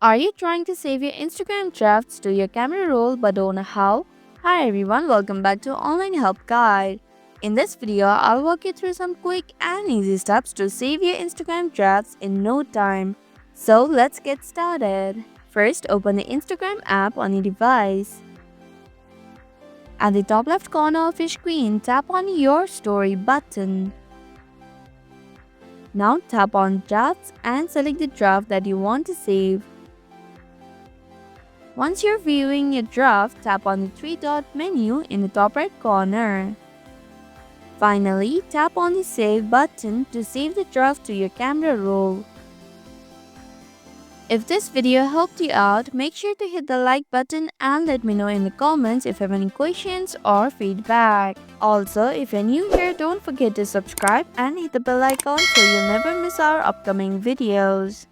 Are you trying to save your Instagram drafts to your camera roll but don't know how? Hi everyone, welcome back to Online Help Guide. In this video, I'll walk you through some quick and easy steps to save your Instagram drafts in no time. So let's get started. First, open the Instagram app on your device. At the top left corner of your screen, tap on your story button. Now tap on drafts and select the draft that you want to save. Once you're viewing your draft, tap on the three-dot menu in the top right corner. Finally, tap on the Save button to save the draft to your camera roll. If this video helped you out, make sure to hit the like button and let me know in the comments if you have any questions or feedback. Also, if you're new here, don't forget to subscribe and hit the bell icon so you'll never miss our upcoming videos.